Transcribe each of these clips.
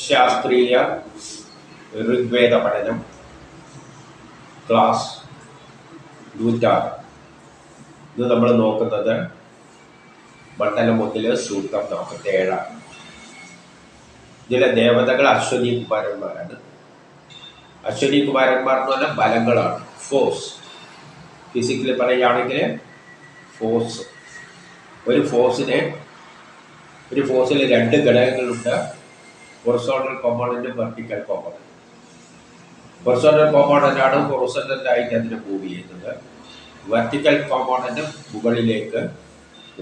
ശാസ്ത്രീയ ഋഗ്വേദ പഠനം ക്ലാസ് 106. ഇത് നമ്മൾ നോക്കുന്നത് മണ്ഡലം 1 സൂക്തം 47. ഇതിലെ ദേവതകൾ അശ്വനി കുമാരന്മാരാണ്. അശ്വനി കുമാരന്മാർ എന്ന് പറഞ്ഞാൽ ബലങ്ങളാണ്, ഫോഴ്സ്. ഫിസിക്കലി പറയുകയാണെങ്കിൽ ഫോഴ്സ്. ഒരു ഫോഴ്സിൽ 2 ഘടകങ്ങളുണ്ട്: horizontal component, vertical component. Horizontal component ആണ് ഹൊറിസോണ്ടൽ ആയിട്ട് അതിനെ മൂവ് ചെയ്യുന്നത്. വെർട്ടിക്കൽ കോമ്പണന്റ് മുകളിലേക്ക്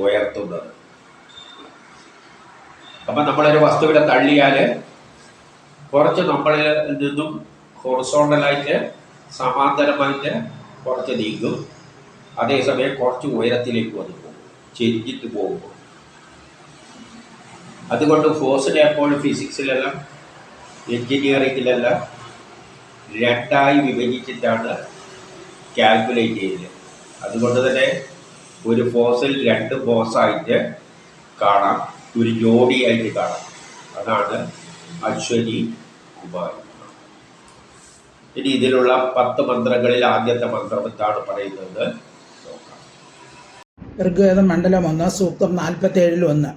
ഉയർത്തുന്നത്. അപ്പം നമ്മളൊരു വസ്തുവിനെ തള്ളിയാൽ കുറച്ച് നമ്മളിൽ നിന്നും ഹൊറിസോണ്ടലായിട്ട് സമാന്തരമായിട്ട് കുറച്ച് നീങ്ങും, അതേസമയം കുറച്ച് ഉയരത്തിലേക്ക് വന്നു പോകും, ചെരിഞ്ഞിട്ട് പോകുമ്പോൾ. അതുകൊണ്ട് ഫോഴ്സിനെ എപ്പോഴും ഫിസിക്സിലെല്ലാം എൻജിനീയറിങ്ങിലെല്ലാം 2ആയി വിഭജിച്ചിട്ടാണ് കാൽക്കുലേറ്റ് ചെയ്യുന്നത്. അതുകൊണ്ട് തന്നെ ഒരു ഫോഴ്സിൽ 2 ഫോഴ്സായിട്ട് കാണാം, ഒരു ജോഡിയായിട്ട് കാണാം. അതാണ് അശ്വനി കുമാരൻ. ഇനി ഇതിലുള്ള 10 മന്ത്രങ്ങളിൽ ആദ്യത്തെ മന്ത്രം എന്താണ് പറയുന്നത് നോക്കാം. ഋഗ്വേദം മണ്ഡലം 1 സൂക്തം 47-1.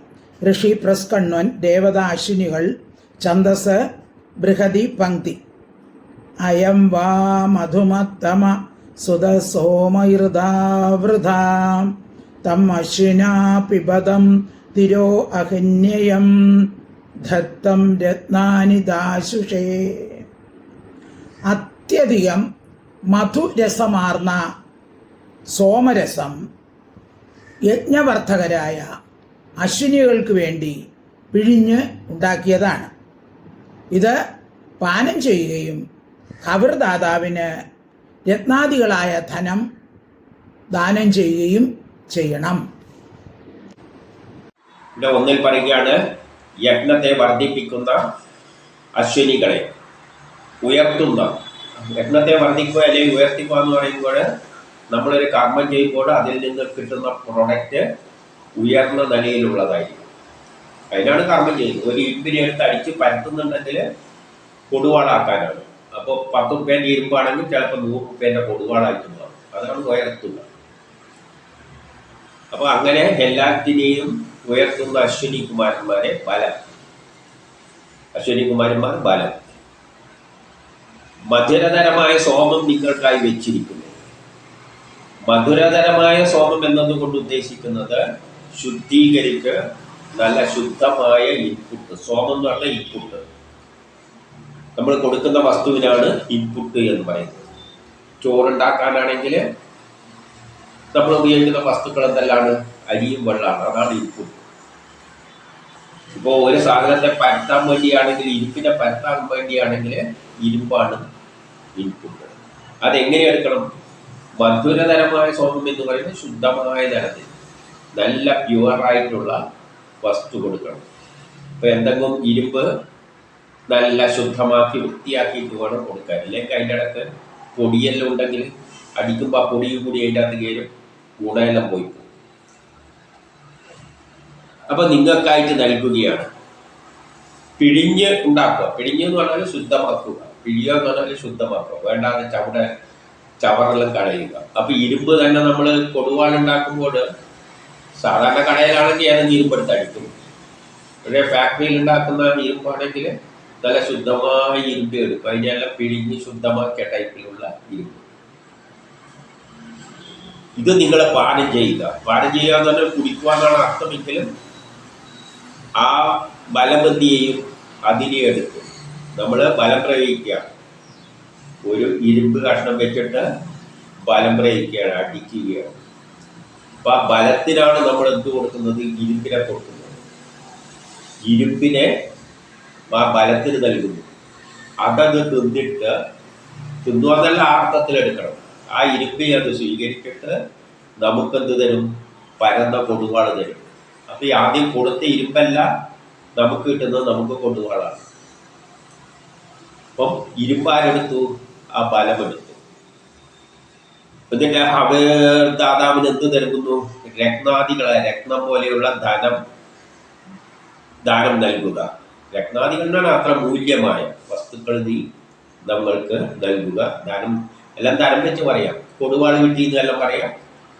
ഋഷി പ്രസ്കണ്വൻ, ദേവത അശ്വിനികൾ, ഛന്ദസ് ബൃഹതി പങ്ക്തി. അയം വാ മധുമത്തമ സുതസോമൈർദാവൃതാ തം അശ്വിനാ പിബതം തിരോ അഹന്യയം ധത്തം രത്നാനി ദാശുഷേ. അത്യധികം മധുരസമാർന്ന സോമരസം യജ്ഞവർദ്ധകരായ അശ്വിനികൾക്ക് വേണ്ടി പിഴിഞ്ഞ് ഉണ്ടാക്കിയതാണ്. ഇത് പാനം ചെയ്യുകയും ഖബർദാതാവിന് രത്നാദികളായ ധനം ദാനം ചെയ്യുകയും ചെയ്യണം. ഇവിടെ 1 പറയുകയാണ്, യജ്ഞത്തെ വർദ്ധിപ്പിക്കുന്ന അശ്വിനികളെ ഉയർത്തുന്ന. യജ്ഞത്തെ വർദ്ധിക്കുക അല്ലെങ്കിൽ ഉയർത്തിക്കുക എന്ന് പറയുമ്പോൾ നമ്മളൊരു കർമ്മം ചെയ്യുമ്പോൾ അതിൽ നിന്ന് കിട്ടുന്ന പ്രൊഡക്റ്റ് ഉയർന്ന നിലയിലുള്ളതായിരിക്കും. അതിനാണ് കർമ്മം ചെയ്യുന്നത്. ഒരു ഇരുമ്പിനെ എടുത്ത് അടിച്ച് പരത്തുന്നുണ്ടെങ്കിൽ കൊടുവാളാക്കാനാണ്. അപ്പോൾ 10 രൂപേൻ്റെ ഇരുമ്പാണെങ്കിൽ ചിലപ്പോൾ 100 രൂപേൻ്റെ കൊടുവാളായിട്ട് മാറും. അതാണ് ഉയർത്തുക. അപ്പോൾ അങ്ങനെ എല്ലാത്തിനെയും ഉയർത്തുന്ന അശ്വിനി കുമാരന്മാരെ ബലം. അശ്വിനി കുമാരന്മാർ ബലം. മധുരതരമായ സോമം നിങ്ങൾക്കായി വെച്ചിരിക്കുന്നു. മധുരതരമായ സോമം എന്നതുകൊണ്ട് ഉദ്ദേശിക്കുന്നത് ശുദ്ധീകരിച്ച് നല്ല ശുദ്ധമായ ഇൻപുട്ട്. സോമം എന്ന് പറഞ്ഞാൽ ഇൻപുട്ട്. നമ്മൾ കൊടുക്കുന്ന വസ്തുവിനാണ് ഇൻപുട്ട് എന്ന് പറയുന്നത്. ചോറുണ്ടാക്കാനാണെങ്കിൽ നമ്മൾ ഉപയോഗിക്കുന്ന വസ്തുക്കൾ എന്തെല്ലാണ്? അരിയും വെള്ളമാണ്. അതാണ് ഇൻപുട്ട്. ഇപ്പോൾ ഒരു സാധനത്തെ പരത്താൻ വേണ്ടിയാണെങ്കിൽ, ഇരുമ്പിനെ പരത്താൻ വേണ്ടിയാണെങ്കിൽ ഇരുമ്പാണ് ഇൻപുട്ട്. അതെങ്ങനെ എടുക്കണം? മധുരതരമായ സോമം എന്ന് പറയുന്നത് ശുദ്ധമായ തരത്തിൽ നല്ല പ്യുവറായിട്ടുള്ള വസ്തു കൊടുക്കണം. ഇപ്പം എന്തെങ്കിലും ഇരുമ്പ് നല്ല ശുദ്ധമാക്കി വൃത്തിയാക്കിയിട്ട് വേണം കൊടുക്കാൻ. അല്ലെങ്കിൽ അതിൻ്റെ ഇടയ്ക്ക് പൊടിയെല്ലാം ഉണ്ടെങ്കിൽ അടിക്കുമ്പോൾ ആ പൊടിയും കൂടി അതിൻ്റെ അകത്ത് കയറും, ഗുണമെല്ലാം പോയി പോകും. അപ്പം നിങ്ങൾക്കായിട്ട് നൽകുകയാണ്. പിഴിഞ്ഞ് ഉണ്ടാക്കുക. പിഴിഞ്ഞ് എന്ന് പറഞ്ഞാൽ ശുദ്ധമാക്കുക. പിഴിയുക എന്ന് പറഞ്ഞാൽ ശുദ്ധമാക്കുക. വേണ്ടാതെ ചവറെല്ലാം കളയുക. അപ്പം ഇരുമ്പ് തന്നെ നമ്മൾ കൊടുവാളുണ്ടാക്കുമ്പോൾ സാധാരണ കടയിലാണെങ്കിൽ ഏതെങ്കിലും ഇരുമ്പെടുത്ത് അടിക്കും. പക്ഷേ ഫാക്ടറിയിൽ ഉണ്ടാക്കുന്ന ഇരുമ്പാണെങ്കിൽ നല്ല ശുദ്ധമായ ഇരുമ്പ് എടുക്കും. അതിനെല്ലാം പിഴിഞ്ഞ് ശുദ്ധമാക്കിയ ടൈപ്പിലുള്ള ഇരുമ്പ്. ഇത് നിങ്ങൾ പാനം ചെയ്യുക. പാനം ചെയ്യുക എന്ന് പറഞ്ഞാൽ കുടിക്കുക എന്നാണ് അർത്ഥമെങ്കിലും ആ ബലബന്ധിയെയും അതിനെ എടുക്കും. നമ്മൾ ബലം പ്രയോഗിക്കുക. ഒരു ഇരുമ്പ് കഷ്ണം വെച്ചിട്ട് ബലം പ്രയോഗിക്കുകയാണ്, അടിക്കുകയാണ്. അപ്പം ആ ബലത്തിനാണ് നമ്മൾ എന്ത് കൊടുക്കുന്നത്? ഇരുമ്പിനെ കൊടുക്കുന്നത്. ഇരുമ്പിനെ ആ ബലത്തിന് നൽകുന്നു. അതത് തിന്നുവെന്നല്ല അർത്ഥത്തിലെടുക്കണം. ആ ഇരുമ്പിനെ അത് സ്വീകരിച്ചിട്ട് നമുക്കെന്ത് തരും? പരന്ന കൊടുവാള് തരും. അപ്പം ഈ ആദ്യം കൊടുത്ത ഇരുമ്പല്ല നമുക്ക് കിട്ടുന്നത്, നമുക്ക് കൊടുവാളാണ്. അപ്പം ഇരുമ്പാരെടുത്തു? ആ ബലമെടുത്തു. എന്നിട്ട് ദാതാവിന് എന്ത് നൽകുന്നു? രത്നാദികളെ, രത്നം പോലെയുള്ള ദാനം നൽകുക. രത്നാദികളാണ് അത്ര മൂല്യമായ വസ്തുക്കൾ നീ നമ്മൾക്ക് നൽകുക. ദാനം എല്ലാം തരം വെച്ച് പറയാം. കൊടുവാൾ കിട്ടി എന്നെല്ലാം പറയാം.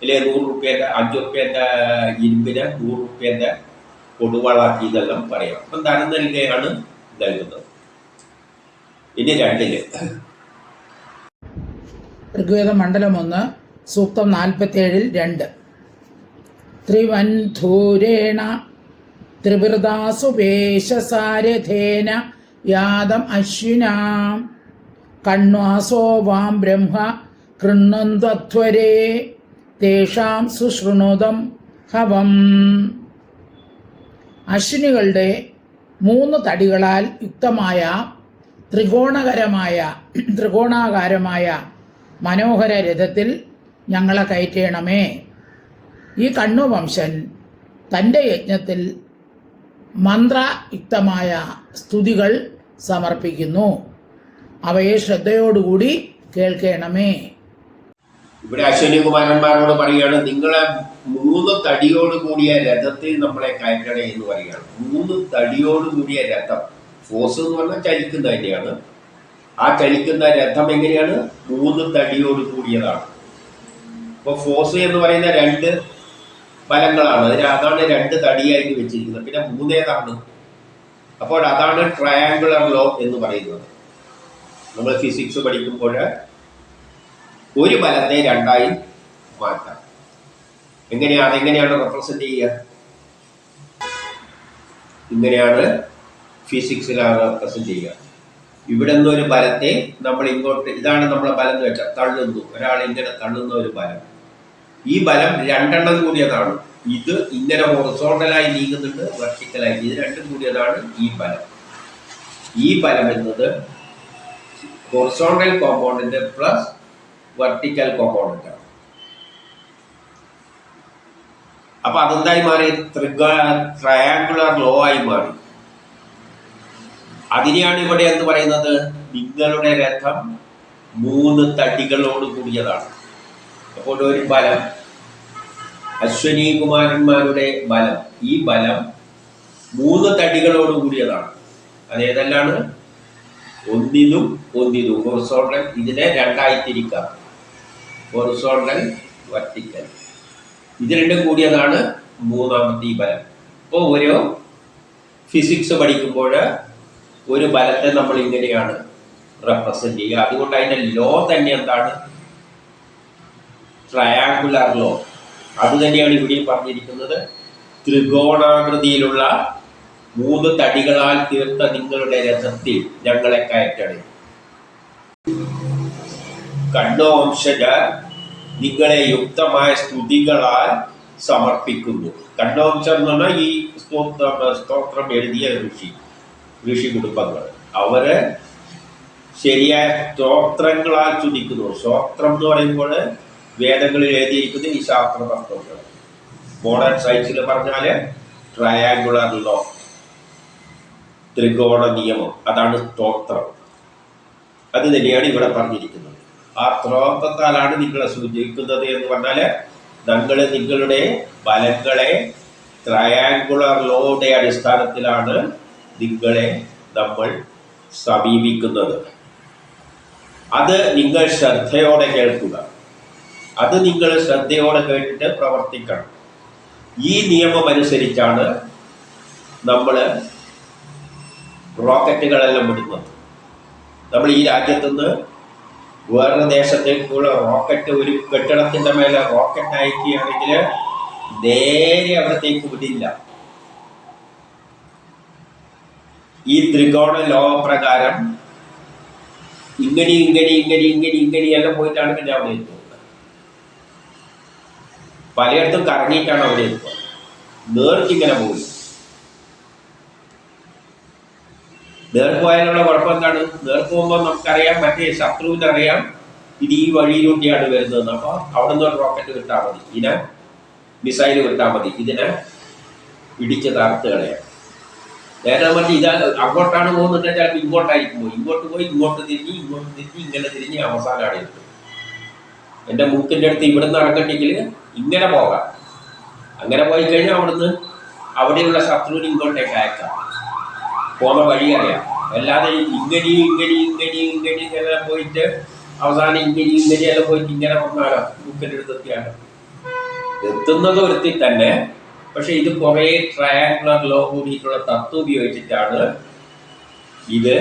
അല്ലെ 100 റുപ്യേൻ്റെ 5 റുപ്യേൻ്റെ ഇരുമ്പിന് 100 റുപ്യേൻ്റെ കൊടുവാളാക്കി എന്നെല്ലാം പറയാം. അപ്പം ധനം നൽകുകയാണ് നൽകുന്നത്. ഇനി 2 ഋഗ്വേദം മണ്ഡലം 1 സൂക്തം 47 2 ത്രിവന്ധൂരേണ ത്രിവൃതാസുപേശസാരഥേന യാദം അശ്വിനാം കണ്വാസോ വാം ബ്രഹ്മ കൃണ്വന്ധ്വരേ തേഷാം സുശൃണുതം ഹവം. അശ്വിനികളുടെ 3 തടികളാൽ യുക്തമായ ത്രികോണാകാരമായ മനോഹര രഥത്തിൽ ഞങ്ങളെ കയറ്റണമേ. ഈ കണ്വവംശൻ തൻ്റെ യജ്ഞത്തിൽ മന്ത്രയുക്തമായ സ്തുതികൾ സമർപ്പിക്കുന്നു. അവയെ ശ്രദ്ധയോടുകൂടി കേൾക്കണമേ. ഇവിടെ അശ്വിനി കുമാരന്മാരോട് പറയുകയാണ്, നിങ്ങളെ 3 തടിയോട് കൂടിയ രഥത്തിൽ നമ്മളെ കയറ്റണേ എന്ന് പറയുകയാണ്. 3 തടിയോട് കൂടിയ രഥം. ഫോഴ്സ് എന്ന് പറഞ്ഞാൽ ചലിക്കുന്ന തന്നെയാണ്. ആ ചലിക്കുന്ന രഥം എങ്ങനെയാണ്? 3 തടിയോട് കൂടിയതാണ്. അപ്പോൾ ഫോഴ്സ് എന്ന് പറയുന്ന 2 ബലങ്ങളാണ്. അതാണ് 2 തടിയായിട്ട് വെച്ചിരിക്കുന്നത്. പിന്നെ 3 ഏതാണ്? അപ്പോൾ അതാണ് ട്രയാങ്കുലർ ലോ എന്ന് പറയുന്നത്. നമ്മൾ ഫിസിക്സ് പഠിക്കുമ്പോൾ ഒരു ബലത്തെ 2ആയി മാറ്റാം. അതെങ്ങനെയാണ് റെപ്രസെന്റ് ചെയ്യുക? ഇങ്ങനെയാണ് ഫിസിക്സിലാണ് റെപ്രസെന്റ് ചെയ്യുക. ഇവിടെ നിന്ന് ഒരു ബലത്തെ നമ്മൾ ഇങ്ങോട്ട്, ഇതാണ് നമ്മളെ ബലം എന്ന് വെച്ചാൽ തള്ളുന്നു. ഒരാൾ ഇങ്ങനെ തള്ളുന്ന ഒരു ബലം. ഈ ബലം 2 കൂടിയതാണ്. ഇത് ഇങ്ങനെ ഹൊറിസോണ്ടലായി നീങ്ങുന്നുണ്ട്, വെർട്ടിക്കലായി. ഇത് 2 കൂടിയതാണ് ഈ ബലം. ഈ ബലം എന്നത് horizontal component plus vertical component ആണ്. അപ്പൊ അതെന്തായി മാറി? ട്രയാങ്കുലർ ലോ ആയി മാറി. അതിനെയാണ് ഇവിടെ എന്ന് പറയുന്നത്, നിങ്ങളുടെ രഥം 3 തടികളോട് കൂടിയതാണ്. അപ്പോൾ ഒരു ബലം, അശ്വനി കുമാരന്മാരുടെ ബലം, ഈ ബലം 3 തടികളോട് കൂടിയതാണ്. അതേതെല്ലാണ്? ഒന്നിനും ഹൊറിസോണ്ടൽ. ഇതിനെ 2ആയി തിരിക്കാം. Horizontal, vertical. ഇത് 2 കൂടിയതാണ് 3ാമത്തെ ഈ ബലം. അപ്പോൾ ഒരു ഫിസിക്സ് പഠിക്കുമ്പോൾ ഒരു ബലത്തെ നമ്മൾ ഇങ്ങനെയാണ് റെപ്രസെന്റ് ചെയ്യുക. അതുകൊണ്ട് അതിന്റെ ലോ തന്നെ എന്താണ്? Triangular law. അത് തന്നെയാണ് ഇവിടെ പറഞ്ഞിരിക്കുന്നത്. ത്രികോണാകൃതിയിലുള്ള 3 തടികളാൽ തീർത്ത നിങ്ങളുടെ രഥത്തിൽ ഞങ്ങളെ കയറ്റണേ. കണ്വവംശജർ നിങ്ങളെ യുക്തമായ സ്തുതികളാൽ സമർപ്പിക്കുന്നു. കണ്വവംശം എന്ന് പറഞ്ഞാൽ ഈ സ്തോത്രം എഴുതിയ ഋഷി കുടുംബങ്ങൾ. അവര് ശരിയായ സ്തോത്രങ്ങളാൽ സ്തുതിക്കുന്നു. സ്തോത്രം എന്ന് പറയുമ്പോൾ വേദങ്ങളിൽ എഴുതിയിരിക്കുന്നത് ഈ ശാസ്ത്ര തത്വങ്ങൾ. മോഡേൺ സയൻസിൽ പറഞ്ഞാൽ ട്രയാങ്കുലർ ലോ, ത്രികോണ നിയമം, അതാണ് സ്തോത്രം. അത് തന്നെയാണ് ഇവിടെ പറഞ്ഞിരിക്കുന്നത്. ആ സ്തോത്രത്താലാണ് നിങ്ങളെ സൂചിപ്പിക്കുന്നത് എന്ന് പറഞ്ഞാൽ നിങ്ങളുടെ ബലങ്ങളെ ട്രയാങ്കുലർ ലോയുടെ അടിസ്ഥാനത്തിലാണ് നിങ്ങളെ നമ്മൾ സമീപിക്കുന്നത്. അത് നിങ്ങൾ ശ്രദ്ധയോടെ കേൾക്കുക. അത് നിങ്ങൾ ശ്രദ്ധയോടെ കേട്ടിട്ട് പ്രവർത്തിക്കണം. ഈ നിയമം അനുസരിച്ചാണ് നമ്മൾ റോക്കറ്റുകളെല്ലാം വിടുന്നത്. നമ്മൾ ഈ രാജ്യത്തുനിന്ന് വേറൊരു ദേശത്തേക്കുള്ള റോക്കറ്റ്, ഒരു കെട്ടിടത്തിൻ്റെ മേലെ റോക്കറ്റ് അയക്കുകയാണെങ്കിൽ നേരെ അവിടത്തേക്ക് വിടില്ല. ഈ ത്രികോണ ലോ പ്രകാരം ഇങ്ങനെയെല്ലാം പോയിട്ടാണ് പിന്നെ അവിടെ എത്തുന്നത്. പലയിടത്തും കറങ്ങിയിട്ടാണ് അവിടെ എത്തുക. നേർക്കിങ്ങനെ പോയി. നേർക്ക് പോയാലുള്ള കുഴപ്പം എന്താണ്? നേർക്ക് പോകുമ്പോൾ നമുക്കറിയാം, മറ്റേ ശത്രുവിനറിയാം ഇത് ഈ വഴിയിലൂടെയാണ് വരുന്നതെന്ന്. അപ്പോൾ അവിടെ നിന്ന് ഒരു റോക്കറ്റ് വിട്ടാൽ മതി, ഇതിനെ മിസൈൽ വിട്ടാൽ മതി, ഇതിനെ ഇടിച്ച് തകർത്ത് കളയാം. നേരെ മറ്റേ ഇത് അങ്ങോട്ടാണ് പോകുന്നുണ്ടെങ്കിൽ ചിലപ്പോൾ ഇങ്ങോട്ടായിരിക്കും പോയി, ഇങ്ങോട്ട് തിരിഞ്ഞ് ഇങ്ങനെ തിരിഞ്ഞ് അവസാനമാണ് എത്തും. എൻ്റെ മൂക്കിൻ്റെ അടുത്ത് ഇവിടുന്ന് ഇറങ്ങണ്ടെങ്കിൽ ഇങ്ങനെ പോകാം. അങ്ങനെ പോയി കഴിഞ്ഞാൽ അവിടുന്ന് അവിടെയുള്ള ശത്രുവിന് ഇങ്ങോട്ടേക്ക് അയക്കാം. പോണ വഴി അറിയാം. അല്ലാതെ ഇങ്ങനെ പോയിട്ട് അവസാനം ഇങ്ങനെയെല്ലാം പോയിട്ട് ഇങ്ങനെ വന്നാലോ ബുക്കിൻ്റെ അടുത്ത് എത്തിയാലോ എത്തുന്നത് ഒരുത്തിൽ തന്നെ. പക്ഷെ ഇത് കുറേ ട്രയാങ്കുലർ ലോ കൂടിയിട്ടുള്ള തത്വം ഉപയോഗിച്ചിട്ടാണ് ഇത്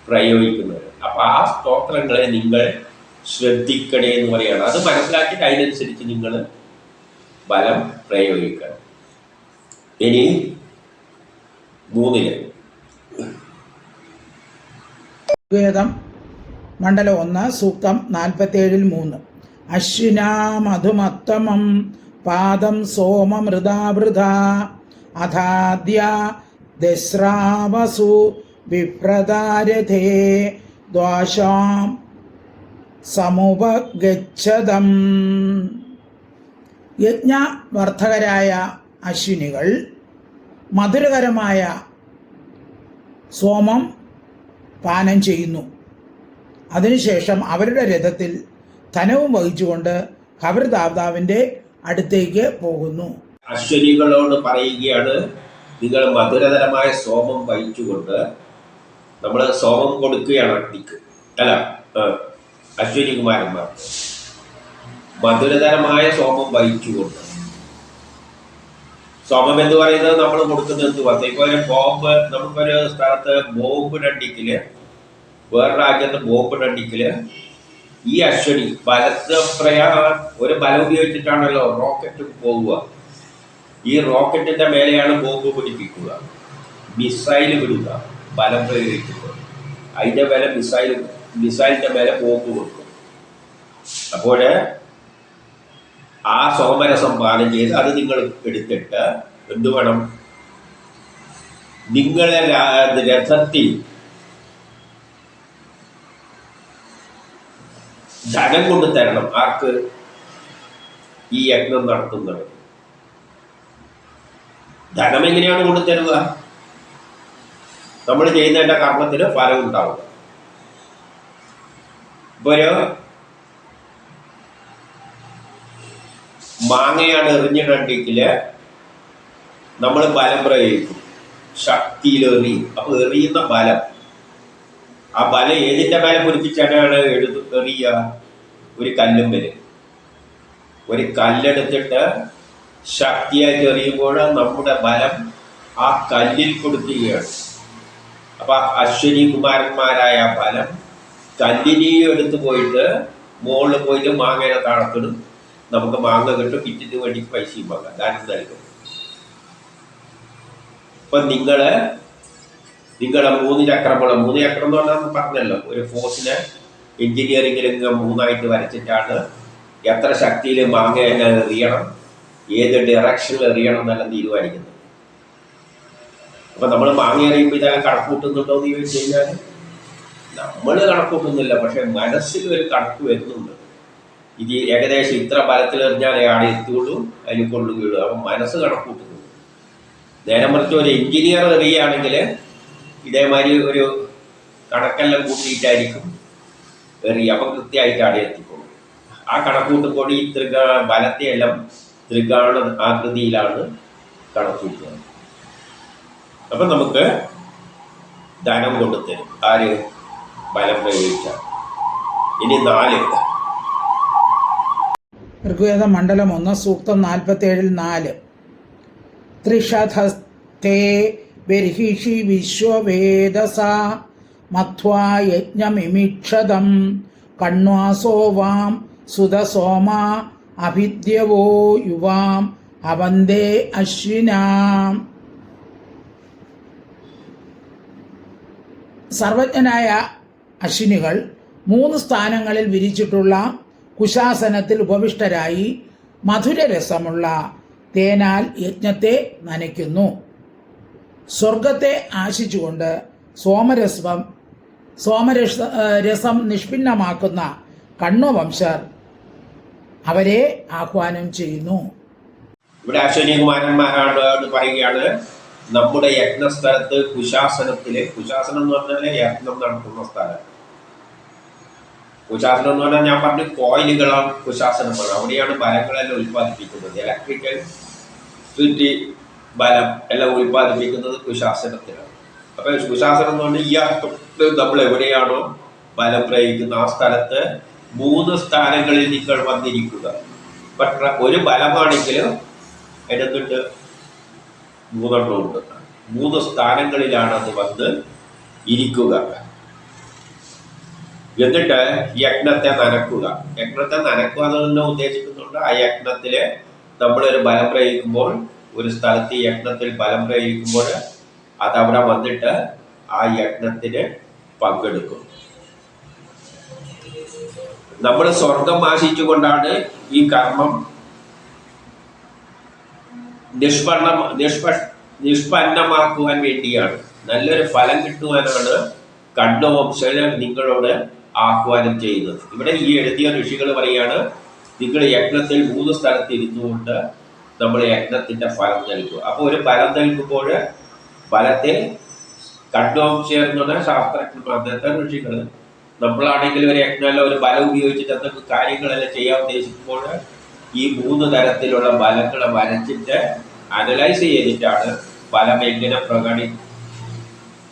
പ്രയോഗിക്കുന്നത്. അപ്പൊ ആ സ്തോത്രങ്ങളെ നിങ്ങൾ ശ്രദ്ധിക്കണേ എന്ന് പറയാണ്. അത് മനസ്സിലാക്കിയിട്ട് അതിനനുസരിച്ച് നിങ്ങൾ ബലം പ്രയോഗിക്കണം. ഇനി 3 വേദം മണ്ഡലം 1 സൂക്തം 47-3. അശ്വിനാ മധുമത്തമം പാദം സോമമൃതാവൃത അഥാദ്യ ദസ്രാവസു വിപ്രദാരഥേ ദ്വാശാം സമുപഗച്ഛതം. യജ്ഞവർദ്ധകരായ അശ്വിനികൾ മധുരകരമായ സോമം പാനം ചെയ്യുന്നു. അതിനുശേഷം അവരുടെ രഥത്തിൽ ധനവും വഹിച്ചുകൊണ്ട് ഖബർദാതാവിൻ്റെ അടുത്തേക്ക് പോകുന്നു. അശ്വനികളോട് പറയുകയാണ്, നിങ്ങൾ മധുരതരമായ സോമം വഹിച്ചുകൊണ്ട്, നമ്മൾ സോമം കൊടുക്കുകയാണ് അഗ്നിക്ക്, അല്ല അശ്വനികുമാരന്മാർ മധുരതരമായ സോമം വഹിച്ചുകൊണ്ട്. സോമം എന്ന് പറയുന്നത് നമ്മൾ കൊടുക്കുന്നത് എന്തുവാ? ഇപ്പോൾ ബോംബ്, നമുക്കൊരു സ്ഥലത്ത് ബോംബ് രണ്ടിക്കല്, വേറെ രാജ്യത്ത് ബോംബ് രണ്ടിക്കല് ഈ അശ്വനി ഒരു ബലം ഉപയോഗിച്ചിട്ടാണല്ലോ റോക്കറ്റ് പോവുക. ഈ റോക്കറ്റിന്റെ മേലെയാണ് ബോംബ് പിടിപ്പിക്കുക, മിസൈൽ വിടുക, ബലം പ്രയോഗിക്കുക. അതിന്റെ മേലെ മിസൈലിന്റെ മേലെ ബോംബ് കൊടുക്കും. അപ്പോൾ ആ സോമരസം പാനം ചെയ്ത് അത് നിങ്ങൾ എടുത്തിട്ട് എന്ത് വേണം? നിങ്ങളെ രഥത്തിൽ ധനം കൊണ്ട് തരണം. ആർക്ക്? ഈ യജ്ഞം നടത്തുന്നത്. ധനം എങ്ങനെയാണ് കൊണ്ടുതരുക? നമ്മൾ ചെയ്യുന്നതിന്റെ കർമ്മത്തിന് ഫലം ഉണ്ടാവുക. ഇപ്പൊ ഒരു മാങ്ങയാണ് എറിഞ്ഞിട്ടുണ്ടെങ്കില് നമ്മൾ ബലം പ്രയോഗിക്കും, ശക്തിയിൽ എറിയും. അപ്പൊ എറിയുന്ന ബലം, ആ ബലം ഏതിന്റെ മേലെ പൊരിപ്പിച്ചാണ് എറിയുക? ഒരു കല്ലുമ്പല്. ഒരു കല്ലെടുത്തിട്ട് ശക്തിയായിട്ട് എറിയുമ്പോൾ നമ്മുടെ ബലം ആ കല്ലിൽ കൊടുക്കുകയാണ്. അപ്പൊ അശ്വനി കുമാരന്മാരായ ബലം കല്ലിനെയും എടുത്തു പോയിട്ട് മുകളിൽ പോയിട്ട് മാങ്ങയുടെ താഴത്തിടും. നമുക്ക് മാങ്ങ കിട്ടും, വിറ്റിന് വേണ്ടി പൈസയും വാങ്ങാം, ദാനം നൽകും. അപ്പൊ നിങ്ങളെ 3 ചക്രമുള്ള 3 ചക്രം എന്ന് പറഞ്ഞാൽ പറഞ്ഞല്ലോ, ഒരു ഫോഴ്സിനെ എഞ്ചിനീയറിംഗിൽ 3ആയിട്ട് വരച്ചിട്ടാണ് എത്ര ശക്തിയിൽ മാങ്ങ എറിയണം, ഏത് ഡയറക്ഷനിൽ എറിയണം എന്നെല്ലാം തീരുമാനിക്കുന്നത്. അപ്പൊ നമ്മൾ മാങ്ങ എറിയുമ്പോൾ ഇതെല്ലാം കണക്കൂട്ടുന്നുണ്ടോ എന്ന് ചോദിച്ചു കഴിഞ്ഞാൽ നമ്മൾ കണക്കൂട്ടുന്നില്ല. പക്ഷെ മനസ്സിൽ ഒരു കണക്ക് വരുന്നുണ്ട്. ഇത് ഏകദേശം ഇത്ര ബലത്തിൽ എറിഞ്ഞാലേ ആടെ എത്തുകയുള്ളൂ, അതിന് കൊള്ളുകയുള്ളൂ. അപ്പം മനസ്സ് കണക്കൂട്ടുന്നു. നേരെ മറിച്ച് ഒരു എഞ്ചിനീയർ എറിയുകയാണെങ്കിൽ ഇതേമാതിരി ഒരു കണക്കെല്ലാം കൂട്ടിയിട്ടായിരിക്കും എറിയുക. അപ്പം കൃത്യമായിട്ട് ആടെ എത്തിക്കൊള്ളും. ആ കണക്കൂട്ടുമ്പോൾ ഈ ബലത്തെയെല്ലാം ത്രികാണ ആകൃതിയിലാണ് കണക്കൂട്ടുക. അപ്പം നമുക്ക് ധനം കൊണ്ടുതരും. ആര്? ബലം പ്രയോഗിച്ച. ഇനി 4 ഋഗ്വേദ മണ്ഡലം 1 സൂക്തം 47-4. ത്രിഷധസ്തേ ബർഹിഷി വിശ്വവേദസ മധ്വാ യജ്ഞമിമിക്ഷതം കണ്വാസോവാം സുതസോമ അഭിദ്യവോ യുവാം അവന്തേ അശ്വിനാം. സർവജ്ഞനായ അശ്വിനികൾ 3 സ്ഥാനങ്ങളിൽ വിരിച്ചിട്ടുള്ള കുശാസനത്തിൽ ഉപവിഷ്ടരായി മധുരരസമുള്ള തേനാൽ യജ്ഞത്തെ നനയ്ക്കുന്നു. സ്വർഗത്തെ ആശിച്ചുകൊണ്ട് രസം നിഷ്പിന്നമാക്കുന്ന കണ്വവംശർ അവരെ ആഹ്വാനം ചെയ്യുന്നു. ഇവിടെ അശ്വനികുമാരന്മാരാണ് പറയുകയാണ്, നമ്മുടെ യജ്ഞസ്ഥലത്ത് കുശാസനത്തില്, കുശാസനം എന്ന് പറഞ്ഞാൽ യജ്ഞം നടത്തുന്ന സ്ഥലം. കുശാസനം എന്ന് പറഞ്ഞാൽ ഞാൻ പറഞ്ഞു കോയിലുകളാണ് കുശാസനമാണ്. അവിടെയാണ് ബലങ്ങളെല്ലാം ഉൽപ്പാദിപ്പിക്കുന്നത്. ഇലക്ട്രിക്കൽ ബലം എല്ലാം ഉൽപ്പാദിപ്പിക്കുന്നത് കുശാസനത്തിലാണ്. അപ്പൊ ശിവശാസ്ത്രം എന്ന് പറഞ്ഞാൽ ഈ അർത്ഥത്തിൽ നമ്മൾ എവിടെയാണോ ബലം പ്രയോഗിക്കുന്ന ആ സ്ഥലത്ത് 3 സ്ഥാനങ്ങളിൽ നിങ്ങൾ വന്നിരിക്കുക. ഒരു ബലമാണെങ്കിൽ അതിനകത്തിട്ട് 3 എണ്ണം ഉണ്ട്. 3 സ്ഥാനങ്ങളിലാണ് അത് വന്ന് ഇരിക്കുക. എന്നിട്ട് യജ്ഞത്തെ നനക്കുക. യജ്ഞത്തെ നനക്കുക എന്ന് ഉദ്ദേശിക്കുന്നുണ്ട്. ആ യജ്ഞത്തില് നമ്മളൊരു ബലം പ്രയോഗിക്കുമ്പോൾ, ഒരു സ്ഥലത്ത് യജ്ഞത്തിൽ ബലം പ്രയോഗിക്കുമ്പോൾ അതവിടെ വന്നിട്ട് ആ യജ്ഞത്തിന് പങ്കെടുക്കും. നമ്മൾ സ്വർഗം ആശിച്ചുകൊണ്ടാണ് ഈ കർമ്മം നിഷ്പന്നമാക്കുവാൻ വേണ്ടിയാണ്, നല്ലൊരു ഫലം കിട്ടുവാനാണ് കണ്വംശന് നിങ്ങളോട് ആഹ്വാനം ചെയ്യുന്നത്. ഇവിടെ ഈ എഴുതിയ ഋഷികൾ പറയാണ്, നിങ്ങൾ യജ്ഞത്തിൽ 3 സ്ഥലത്ത് ഇരുന്നുകൊണ്ട് നമ്മൾ യജ്ഞത്തിന്റെ ഫലം നൽകുക. അപ്പോൾ ഒരു ഫലം നൽകുമ്പോൾ ഫലത്തെ കണ്വംശർ എന്ന് പറഞ്ഞാൽ ശാസ്ത്രജ്ഞന്മാർ, അന്നത്തെ ഋഷികൾ, നമ്മളാണെങ്കിൽ ഒരു യജ്ഞമല്ല ഒരു ബലം ഉപയോഗിച്ചിട്ട് എന്തൊക്കെ കാര്യങ്ങളെല്ലാം ചെയ്യാൻ ഉദ്ദേശിക്കുമ്പോൾ ഈ 3 തരത്തിലുള്ള ബലങ്ങളെ വരച്ചിട്ട് അനലൈസ് ചെയ്തിട്ടാണ് ഫലം എങ്ങനെ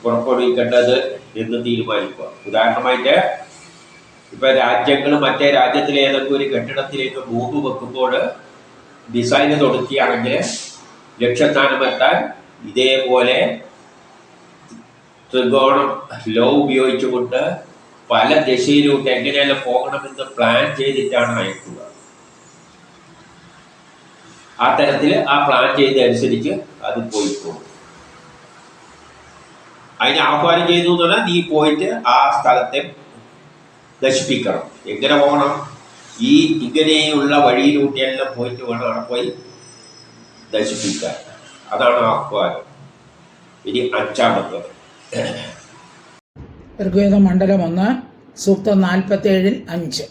പുറപ്പെടുവിക്കേണ്ടത് എന്ന് തീരുമാനിക്കുക. ഉദാഹരണമായിട്ട് ഇപ്പൊ രാജ്യങ്ങൾ മറ്റേ രാജ്യത്തിലെ ഏതെങ്കിലും ഒരു കെട്ടിടത്തിലേക്ക് ബോംബ് വെക്കുമ്പോൾ ഡിസൈന് തൊടുത്തിയാണെങ്കിൽ ലക്ഷ്യസ്ഥാനമെത്താൻ ഇതേപോലെ ത്രികോണം ലോ ഉപയോഗിച്ചുകൊണ്ട് പല ദിശയിലൂടെ എങ്ങനെയെല്ലാം പോകണമെന്ന് പ്ലാൻ ചെയ്തിട്ടാണ് അയക്കുക. ആ തരത്തിൽ ആ പ്ലാൻ ചെയ്തനുസരിച്ച് അത് പോയി പോകും. അതിനെ ആഹ്വാനം ചെയ്തു എന്ന് പറഞ്ഞാൽ നീ പോയിട്ട് ആ സ്ഥലത്തെ നശിപ്പിക്കണം. എങ്ങനെ പോകണം? ഈ ഇങ്ങനെയുള്ള വഴിയിലൂട്ടിയെല്ലാം പോയിട്ട് വേണം അവിടെ പോയി നശിപ്പിക്കാൻ. അതാണ് ആഹ്വാനം. ഇനി 5-ാമത്തെ ഋഗ്വേദ മണ്ഡലം 1 സൂക്തം 47-5.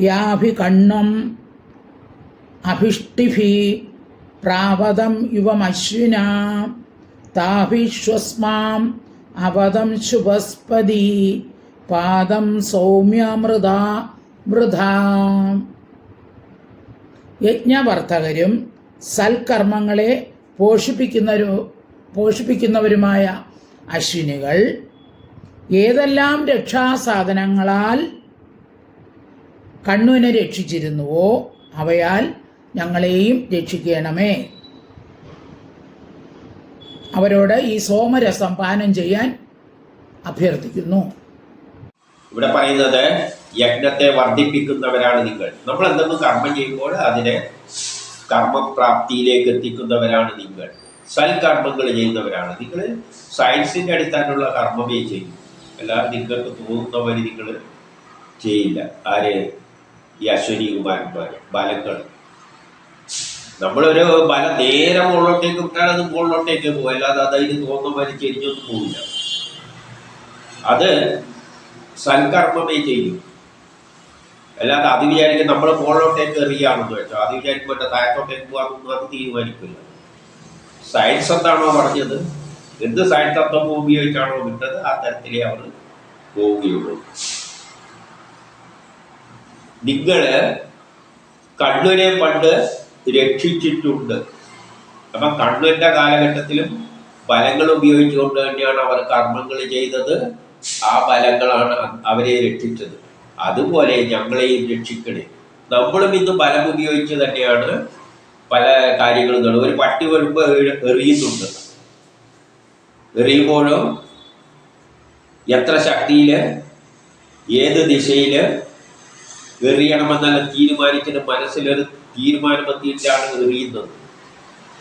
യാഭി കണ്ണം അഭിഷ്ടിഭി പ്രാവതം യുവമശ്വിനാ താഭിശ്വസ്മാം അവതം ശുഭസ്പതി പാദം സൗമ്യമൃതാ മൃധാ. യജ്ഞവർത്തകരും സൽക്കർമ്മങ്ങളെ പോഷിപ്പിക്കുന്നവരുമായ അശ്വിനികൾ ഏതെല്ലാം രക്ഷാസാധനങ്ങളാൽ കണ്വനെ രക്ഷിച്ചിരുന്നുവോ അവയാൽ ഞങ്ങളെയും രക്ഷിക്കണമേ. അവരോട് ഈ സോമരസം പാനം ചെയ്യാൻ അഭ്യർത്ഥിക്കുന്നു. ഇവിടെ പറയുന്നത് യജ്ഞത്തെ വർദ്ധിപ്പിക്കുന്നവരാണ് നിങ്ങൾ. നമ്മൾ എന്തെങ്കിലും കർമ്മം ചെയ്യുമ്പോൾ അതിനെ കർമ്മപ്രാപ്തിയിലേക്ക് എത്തിക്കുന്നവരാണ് നിങ്ങൾ. സൽക്കർമ്മങ്ങൾ ചെയ്യുന്നവരാണ് നിങ്ങൾ. സയൻസിന്റെ അടിസ്ഥാനമുള്ള കർമ്മമേ ചെയ്യും. അല്ലാതെ നിങ്ങൾക്ക് തോന്നുന്ന വഴി നിങ്ങൾ ചെയ്യില്ല. ആര്? ഈ അശ്വനി കുമാരന്മാർ, ബലങ്ങൾ. നമ്മളൊരു ബലം നേരെ മുകളിലോട്ടേക്ക് വിട്ടാൽ അത് മുകളിലോട്ടേക്ക് പോകും. അല്ലാതെ അതിന് തോന്നുന്ന വഴി ചെരിഞ്ഞൊന്നും പോവില്ല. അത് സൽക്കർമ്മമേ ചെയ്യും. അല്ലാതെ അത് വിചാരിക്കും നമ്മൾ മുകളിലോട്ടേക്ക് എറിയാണെന്ന് വെച്ചോ, അത് വിചാരിക്കുമ്പോൾ താഴത്തോട്ടേക്ക് പോകാമെന്ന് അത് തീരുമാനിക്കില്ല. സയൻസ് എന്താണോ പറഞ്ഞത്, എന്ത് സയൻസ് തത്വം ഉപയോഗിച്ചാണോ വിട്ടത് ആ തരത്തിലേ അവർ പോവുകയുള്ളൂ. നിങ്ങള് കണ്ണുവിനെ പണ്ട് രക്ഷിച്ചിട്ടുണ്ട്. അപ്പൊ കണ്ണുവിന്റെ കാലഘട്ടത്തിലും ബലങ്ങൾ ഉപയോഗിച്ചുകൊണ്ട് തന്നെയാണ് അവർ കർമ്മങ്ങൾ ചെയ്തത്. ആ ബലങ്ങളാണ് അവരെ രക്ഷിച്ചത്. അതുപോലെ ഞങ്ങളെയും രക്ഷിക്കണേ. നമ്മളും ഇന്ന് ബലം ഉപയോഗിച്ച് തന്നെയാണ് പല കാര്യങ്ങളും നടക്കും. ഒരു പട്ടി വരുമ്പോൾ എറിയുന്നുണ്ട്. എറിയുമ്പോഴും എത്ര ശക്തിയിൽ ഏത് ദിശയിൽ എറിയണമെന്നെല്ലാം തീരുമാനിച്ചിട്ട് മനസ്സിലൊരു തീരുമാനമെത്തിയിട്ടാണ് എറിയുന്നത്.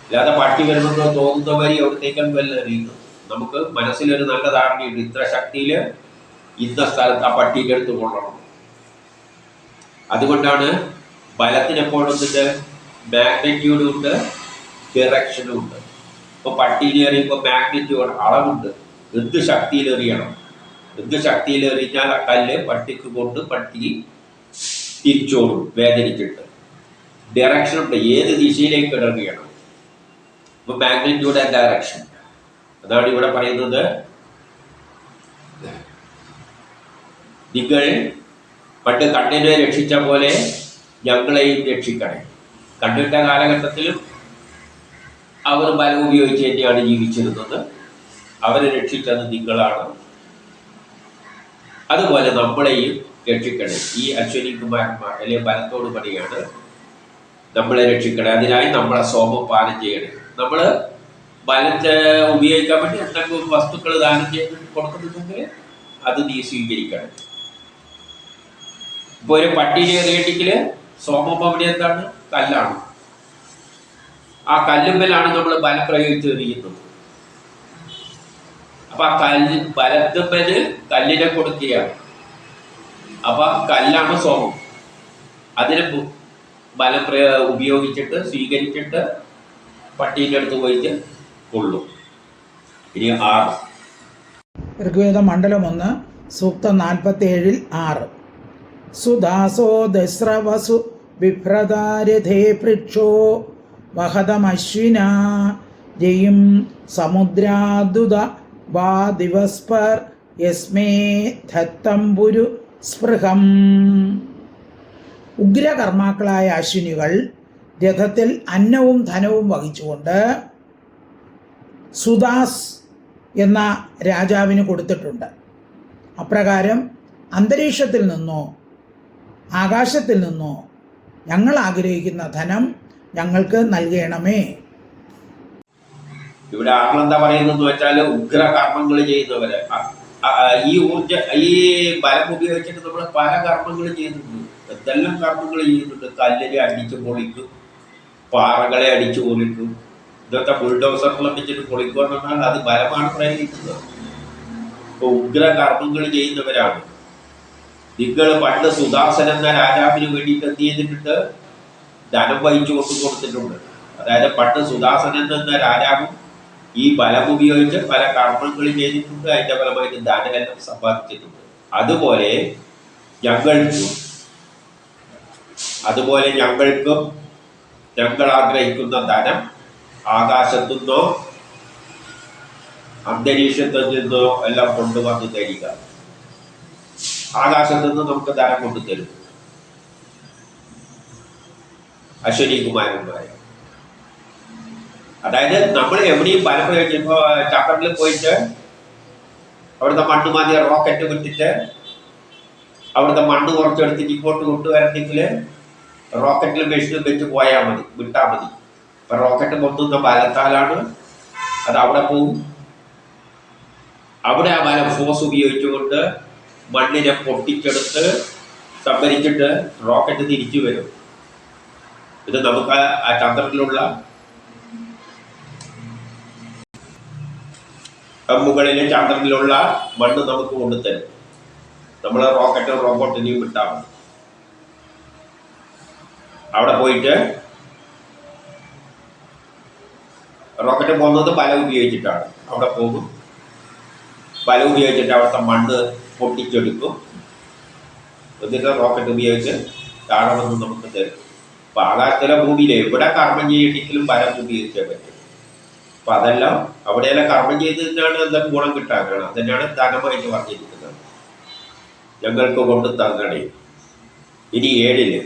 അല്ലാതെ പട്ടി വരുമ്പോൾ തോന്നുന്ന വരി അവിടത്തേക്കാൾ വല്ല എറിയുന്നത്. നമുക്ക് മനസ്സിലൊരു നല്ല ധാരണയുണ്ട്, ഇത്ര ശക്തിയിൽ ഇന്ന സ്ഥലത്ത് ആ പട്ടിയുടെ അടുത്ത് കൊള്ളണം. അതുകൊണ്ടാണ് ബലത്തിനെപ്പോഴും മാഗ്നിറ്റ്യൂഡും ഉണ്ട്, ഡിറക്ഷനും ഉണ്ട്. ഇപ്പോൾ പട്ടീനെ എറിയുമ്പോൾ മാഗ്നിറ്റ്യൂഡ് അളവുണ്ട്. എന്ത് ശക്തിയിൽ എറിയണം, എന്ത് ശക്തിയിൽ എറിഞ്ഞാൽ ആ കല്ല് പട്ടിക്ക് കൊണ്ട് പട്ടി തിരിച്ചോടും വേദനിച്ചിട്ട്. ഡയറക്ഷൻ ഉണ്ട്, ഏത് ദിശയിലേക്ക് എറിയണം. ഇപ്പൊ മാഗ്നിറ്റ്യൂഡ് ആൻഡ് ഡയറക്ഷൻ, അതാണ് ഇവിടെ പറയുന്നത്. നിങ്ങൾ പണ്ട് കണ്ണിനെ രക്ഷിച്ച പോലെ ഞങ്ങളെയും രക്ഷിക്കണേ. കണ്ണിന്റെ കാലഘട്ടത്തിലും അവർ ബലം ഉപയോഗിച്ച് തന്നെയാണ് ജീവിച്ചിരുന്നത്. അവരെ രക്ഷിച്ചത് നിങ്ങളാണ്. അതുപോലെ നമ്മളെയും രക്ഷിക്കണം. ഈ അശ്വനി കുമാരന്മാർ അല്ലെങ്കിൽ ബലത്തോട് പണിയാണ് നമ്മളെ രക്ഷിക്കണം. അതിനായി നമ്മളെ സോമം പാനം ചെയ്യണം. നമ്മൾ ബലത്തെ ഉപയോഗിക്കാൻ വേണ്ടി എന്തെങ്കിലും വസ്തുക്കൾ ദാനം ചെയ്ത് കൊടുക്കുന്നുണ്ടെങ്കിൽ അത് നീ സ്വീകരിക്കണം. ഇപ്പൊ ഒരു പട്ടിനെ എറിയണ്ടെങ്കിൽ സോമം അവിടെ എന്താണ്? കല്ലാണ്. ആ കല്ലുമ്മലാണ് നമ്മൾ ബലം പ്രയോഗിച്ച് എറിയുന്നത്. അപ്പൊ ആ ബലത്തുമ്മല് കല്ലിനെ കൊടുക്കുകയാണ്. അപ്പൊ കല്ലാണ് സോമം. അതിനെ ബലം ഉപയോഗിച്ചിട്ട് സ്വീകരിച്ചിട്ട് പട്ടീൻ്റെ അടുത്ത് പോയിട്ട് കൊള്ളും. ഇനി 6 ഋഗ്വേദം മണ്ഡലം 1 സൂക്തം 47 6. സുദാസോ ദസ്രവസു ബിഭ്രതാരഥേ പൃക്ഷോ വഹതമശ്വിന ജയും സമുദ്രാദുത വാ ദിവസ്പർ യസ്മേ ധത്തംബുരു സ്പൃഹം. ഉഗ്രകർമാക്കളായ അശ്വിനികൾ രഥത്തിൽ അന്നവും ധനവും വഹിച്ചുകൊണ്ട് സുദാസ് എന്ന രാജാവിന് കൊടുത്തിട്ടുണ്ട്. അപ്രകാരം അന്തരീക്ഷത്തിൽ നിന്നോ ആകാശത്തിൽ നിന്നോ ഞങ്ങൾ ആഗ്രഹിക്കുന്ന ധനം ഞങ്ങൾക്ക് നൽകണമേ. ഇവിടെ ആളെന്താ പറയുന്നത് വെച്ചാൽ ഉഗ്രകർമ്മങ്ങൾ ചെയ്യുന്നവര്. ഈ ബലം ഉപയോഗിച്ചിട്ട് നമ്മൾ പല കർമ്മങ്ങൾ ചെയ്യുന്നുണ്ട്. എന്തെല്ലാം കർമ്മങ്ങൾ ചെയ്യുന്നുണ്ട്. കല്ലിനെ അടിച്ച് പൊളിക്കും, പാറകളെ അടിച്ചു പൊളിക്കും. ഇതൊക്കെ ബുൾഡോസറിലും വെച്ചിട്ട് പൊളിക്കുക എന്ന് പറഞ്ഞാൽ അത് ബലമാണ് പ്രയോഗിക്കുന്നത്. ഇപ്പൊ ഉഗ്രകർമ്മങ്ങൾ ചെയ്യുന്നവരാണ് നിങ്ങൾ. പണ്ട് സുദാസൻ എന്ന രാജാവിന് വേണ്ടിയിട്ട് എന്ത് ചെയ്തിട്ടുണ്ട്? ധനം വഹിച്ചു കൊടുത്തിട്ടുണ്ട്. അതായത് പണ്ട് സുദാസൻ എന്ന രാജാവും ഈ ബലം ഉപയോഗിച്ച് പല കർമ്മങ്ങൾ ചെയ്തിട്ടുണ്ട്. അതിന്റെ ഫലമായിട്ട് ധനമെല്ലാം സമ്പാദിച്ചിട്ടുണ്ട്. അതുപോലെ ഞങ്ങൾക്കും ഞങ്ങൾ ആഗ്രഹിക്കുന്ന ധനം ആകാശത്തുനിന്നോ അന്തരീക്ഷത്തിൽ നിന്നോ എല്ലാം കൊണ്ടുവന്ന് തരിക. ആകാശത്തുനിന്ന് നമുക്ക് ധനം കൊണ്ടുതരും അശ്വനി കുമാരന്മാരെ. അതായത് നമ്മൾ എവിടെയും ബലം പ്രയോഗിച്ചപ്പോ ചക്രത്തിൽ പോയിട്ട് അവിടുത്തെ മണ്ണ് മതി റോക്കറ്റ് വിട്ടിട്ട് അവിടുത്തെ മണ്ണ് കുറച്ചെടുത്തിട്ട് ഇങ്ങോട്ട് കൊണ്ടുവരണമെങ്കിൽ റോക്കറ്റിൽ മെഷീൻ വെച്ച് പോയാൽ മതി, വിട്ടാൽ മതി. അപ്പൊ റോക്കറ്റ് പൊന്നുന്ന ബലത്താലാണ് അത് അവിടെ പോകും. അവിടെ ആ ബലം ഫോഴ്സ് ഉപയോഗിച്ചുകൊണ്ട് മണ്ണിനെ പൊട്ടിച്ചെടുത്ത് സംഭരിച്ചിട്ട് റോക്കറ്റ് തിരിച്ചു വരും. ഇത് നമുക്ക് ആ ചന്ദ്രനിലുള്ള മുകളിലെ ചന്ദ്രനിലുള്ള മണ്ണ് നമുക്ക് കൊണ്ടുതരും. നമ്മൾ റോക്കറ്റും റോബോട്ടിനെയും വിട്ടാൽ മതി. അവിടെ പോയിട്ട് റോക്കറ്റ് പോകുന്നത് ബലം ഉപയോഗിച്ചിട്ടാണ്. അവിടെ പോകും, ബലം ഉപയോഗിച്ചിട്ട് അവിടുത്തെ മണ്ണ് പൊട്ടിച്ചെടുക്കും. എന്നിട്ട് റോക്കറ്റ് ഉപയോഗിച്ച് താഴെ വന്ന് നമുക്ക് തരും. അപ്പൊ ആകാശത്തിലെ ഭൂമിയിൽ എവിടെ കർമ്മം ചെയ്യണമെങ്കിലും ബലം ഉപയോഗിച്ചേ പറ്റും. അപ്പൊ അതെല്ലാം അവിടെയെല്ലാം കർമ്മം ചെയ്തതിനാണ് എന്തെങ്കിലും ഗുണം കിട്ടാനാണ്. അതിനാണ് ധനമായിട്ട് പറഞ്ഞിരിക്കുന്നത്. ഞങ്ങൾക്ക് കൊണ്ട് തന്നണേ. ഇനി 7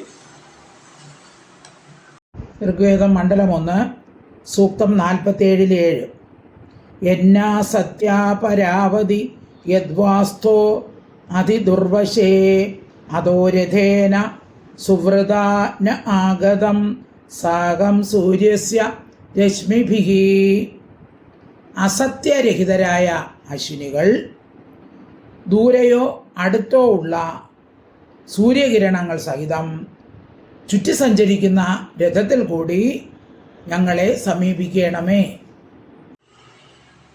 ഋഗ്വേദം മണ്ഡലം 1 സൂക്തം 47 7. എന്നാ സത്യാപരാവതി യദ്വാസ്തോ അതിദുർവശേ അതോ രഥേന സുവൃതാ ന ആഗതം സാകം സൂര്യസ്യ രശ്മിഭിഹി. അസത്യരഹിതരായ അശ്വിനികൾ ദൂരെയോ അടുത്തോ ഉള്ള സൂര്യകിരണങ്ങൾ സഹിതം ചുറ്റി സഞ്ചരിക്കുന്ന രഥത്തിൽ കൂടി ഞങ്ങളെ സമീപിക്കണമേ.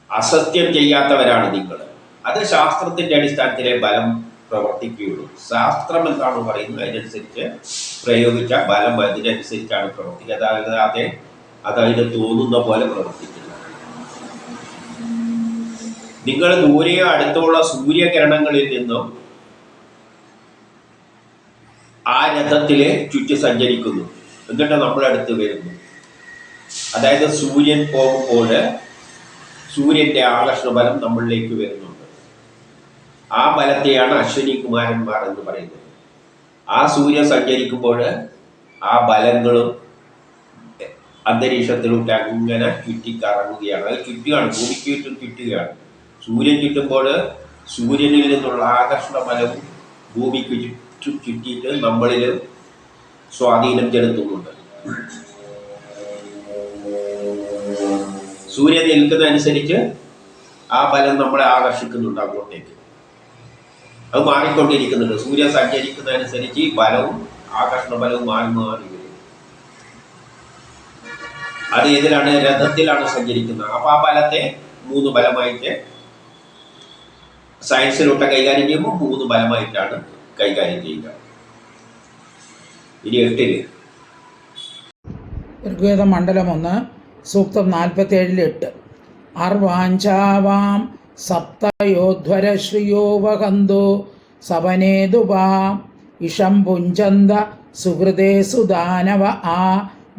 അസത്യം ചെയ്യാത്തവരാണ് നിങ്ങൾ. അത് ശാസ്ത്രത്തിന്റെ അടിസ്ഥാനത്തിലെ ബലം പ്രവർത്തിക്കുകയുള്ളൂ. ശാസ്ത്രം എന്താണ് പറയുന്നത് അതിനനുസരിച്ച് പ്രയോഗിച്ച ബലം അതിനനുസരിച്ചാണ് പ്രവർത്തിക്കുക. അതായത് അതതിന് തോന്നുന്ന പോലെ പ്രവർത്തിക്കില്ല. നിങ്ങൾ ദൂരെയോ അടുത്തുള്ള സൂര്യകിരണങ്ങളിൽ നിന്നും ആ രഥത്തില് ചുറ്റി സഞ്ചരിക്കുന്നു, എന്നിട്ട് നമ്മളടുത്ത് വരുന്നു. അതായത് സൂര്യൻ പോകുമ്പോൾ സൂര്യന്റെ ആകർഷണ ബലം നമ്മളിലേക്ക് വരുന്നുണ്ട്. ആ ബലത്തെയാണ് അശ്വനി കുമാരന്മാർ എന്ന് പറയുന്നത്. ആ സൂര്യൻ സഞ്ചരിക്കുമ്പോൾ ആ ബലങ്ങളും അന്തരീക്ഷത്തിലൂടെ അങ്ങനെ ചുറ്റിക്കറങ്ങുകയാണ്. അത് ചുറ്റുകയാണ്, ഭൂമിക്ക് ചുറ്റും ചുറ്റുകയാണ്. സൂര്യൻ ചുറ്റുമ്പോൾ സൂര്യനിൽ നിന്നുള്ള ആകർഷണ ബലവും ഭൂമിക്ക് ചുറ്റിയിട്ട് നമ്മളിൽ സ്വാധീനം ചെലുത്തുന്നുണ്ട്. സൂര്യൻ നിൽക്കുന്നതനുസരിച്ച് ആ ബലം നമ്മളെ ആകർഷിക്കുന്നുണ്ട് അങ്ങോട്ടേക്ക്. അത് മാറിക്കൊണ്ടിരിക്കുന്നുണ്ട്. സൂര്യൻ സഞ്ചരിക്കുന്നതനുസരിച്ച് ഈ ബലവും ആകർഷണ ബലവും മാറി മാറി വരും. അത് ഇതിലാണ്, രഥത്തിലാണ് സഞ്ചരിക്കുന്നത്. അപ്പോൾ ആ ബലത്തെ 3 ബലമായിട്ട് സയൻസിലോട്ട് കൈകാര്യം ചെയ്യുമ്പോൾ 3 ബലമായിട്ടാണ് കൈകാര്യം ചെയ്യുക. ഇനി 8 ഋഗ്വേദ മണ്ഡലം 1 സൂക്തം 47-8. അർവാഞ്ചാവാം സപ്തയോധ്വരശ്രിയോ വഹന്തോ സവനേതുവാം ഇഷം പുഞ്ചന്ത സുഹൃദേ സുദാനവ ആ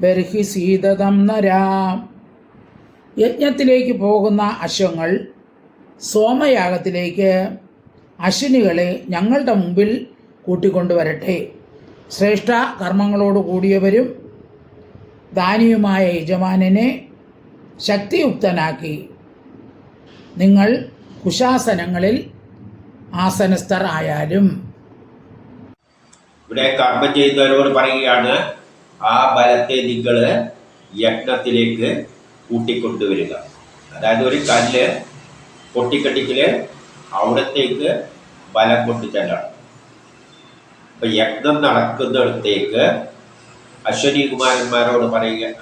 ബർഹി സീതതം നരാം. യജ്ഞത്തിലേക്ക് പോകുന്ന അശ്വങ്ങൾ സോമയാഗത്തിലേക്ക് അശ്വിനികളെ ഞങ്ങളുടെ മുമ്പിൽ കൂട്ടിക്കൊണ്ടുവരട്ടെ. ശ്രേഷ്ഠ കർമ്മങ്ങളോട് കൂടിയവരും ദാനിയുമായ യജമാനനെ ശക്തിയുക്തനാക്കി നിങ്ങൾ കുശാസനങ്ങളിൽ ആസനസ്ഥർ ആയാലും. ഇവിടെ കർമ്മം ചെയ്യുന്നവരോട് പറയുകയാണ്, ആ ബലത്തെ നിങ്ങൾ യജ്ഞത്തിലേക്ക് കൂട്ടിക്കൊണ്ടുവരിക. അതായത് ഒരു കല്ല് പൊട്ടിക്കട്ടിക്കല് അവിടത്തേക്ക് ബലം കൊണ്ട് ചെല്ലണം. അപ്പൊ യജ്ഞം നടക്കുന്നിടത്തേക്ക് അശ്വനി കുമാരന്മാരോട് പറയുക,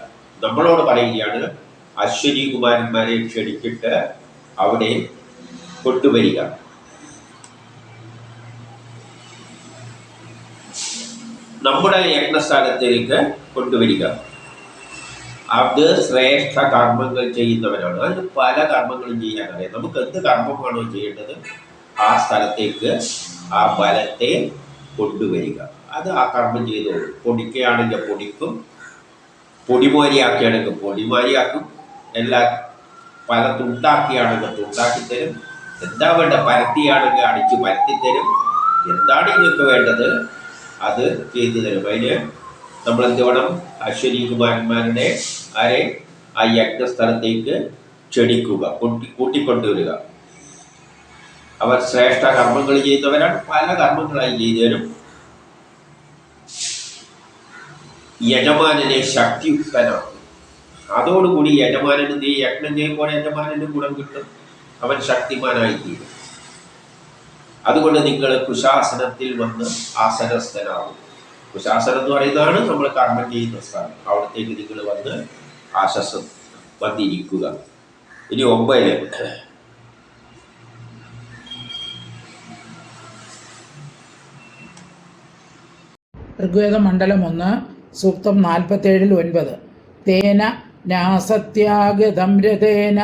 നമ്മളോട് പറയുകയാണ്, അശ്വനി കുമാരന്മാരെ ക്ഷണിച്ചിട്ട് അവിടെ കൊണ്ടുവരിക. നമ്മുടെ യജ്ഞസ്ഥാനത്തേക്ക് കൊണ്ടുവരിക. അത് ശ്രേഷ്ഠ കർമ്മങ്ങൾ ചെയ്യുന്നവരാണ്. അതിന് പല കർമ്മങ്ങളും ചെയ്യാനറിയാം. നമുക്ക് എന്ത് കർമ്മമാണോ ചെയ്യേണ്ടത് ആ സ്ഥലത്തേക്ക് ആ ബലത്തെ കൊണ്ടുവരിക. അത് ആ കർമ്മം ചെയ്തോളൂ. പൊടിക്കുകയാണെങ്കിൽ പൊടിക്കും, പൊടിമാരിയാക്കുകയാണെങ്കിൽ പൊടിമാരിയാക്കും, എല്ലാ പല തുണ്ടാക്കിയാണെങ്കിൽ തുണ്ടാക്കിത്തരും, എന്താ വേണ്ട പരത്തിയാണെങ്കിൽ അടിച്ച് പരത്തിത്തരും, എന്താണ് നിങ്ങൾക്ക് വേണ്ടത് അത് ചെയ്തു തരും. അതിന് നമ്മൾ എന്ത് വേണം? അശ്വനി കുമാരന്മാരുടെ ആരെ ആ യജ്ഞസ്ഥലത്തേക്ക് ക്ഷണിക്കുക, കൂട്ടിക്കൊണ്ടുവരിക. അവർ ശ്രേഷ്ഠ കർമ്മങ്ങൾ ചെയ്യുന്നവരാണ്. പല കർമ്മങ്ങളായി ചെയ്തു തരും. യജമാനനെ ശക്തിയുക്തനാക്കും. അതോടുകൂടി യജമാനന് നീ യജ്ഞം ചെയ്യുമ്പോൾ യജമാനന് ഗുണം കിട്ടും, അവൻ ശക്തിമാനായി തീരും. അതുകൊണ്ട് നിങ്ങൾ കുശാസനത്തിൽ വന്ന് ആസനസ്ഥനാകും. കുശാസനം എന്ന് പറയുന്നതാണ് നമ്മൾ കർമ്മം ചെയ്യുന്ന സ്ഥലം. അവിടത്തേക്ക് നിങ്ങൾ വന്ന് ആശസം വന്നിരിക്കുക. ഇനി 9 ഋഗ്വേദ മണ്ഡലം 1 സൂക്തം 47-9. തേന നാസത്യാഗതം രഥേന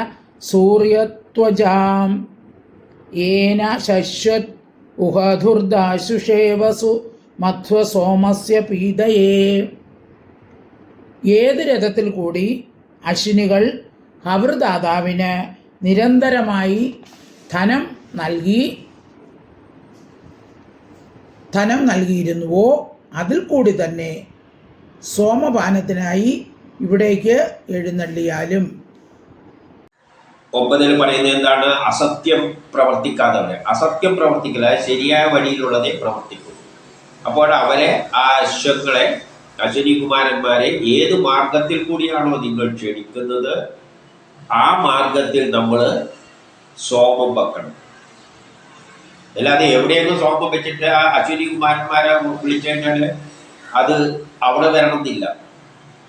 സൂര്യത്വജാം ഏന ശശ്വത് ഉഹധുർദാശുഷേവസു മധ്വ സോമസ്യ പീതയേ. ഏത് രഥത്തിൽ കൂടി അശ്വിനികൾ ഹവൃദാതാവിന് നിരന്തരമായി ധനം നൽകിയിരുന്നുവോ അതിൽ കൂടി തന്നെ സോമപാനത്തിനായി ഇവിടേക്ക് എഴുന്നള്ളിയാലും. 9 പറയുന്നത് എന്താണ്? അസത്യം പ്രവർത്തിക്കാത്തവരെ. അസത്യം പ്രവർത്തിക്കില്ല, ശരിയായ വഴിയിലുള്ളതേ പ്രവർത്തിക്കും. അപ്പോൾ അവരെ ആ അശ്വങ്ങളെ അശ്വനി കുമാരന്മാരെ ഏത് മാർഗത്തിൽ കൂടിയാണോ നിങ്ങൾ ക്ഷണിക്കുന്നത് ആ മാർഗത്തിൽ നമ്മൾ സോമം വെക്കണം. അല്ലാതെ എവിടെയൊന്നും സോമം വെച്ചിട്ട് ആ അശ്വനി കുമാരന്മാരെ വിളിച്ചു കഴിഞ്ഞാൽ അത് അവിടെ വരണമെന്നില്ല.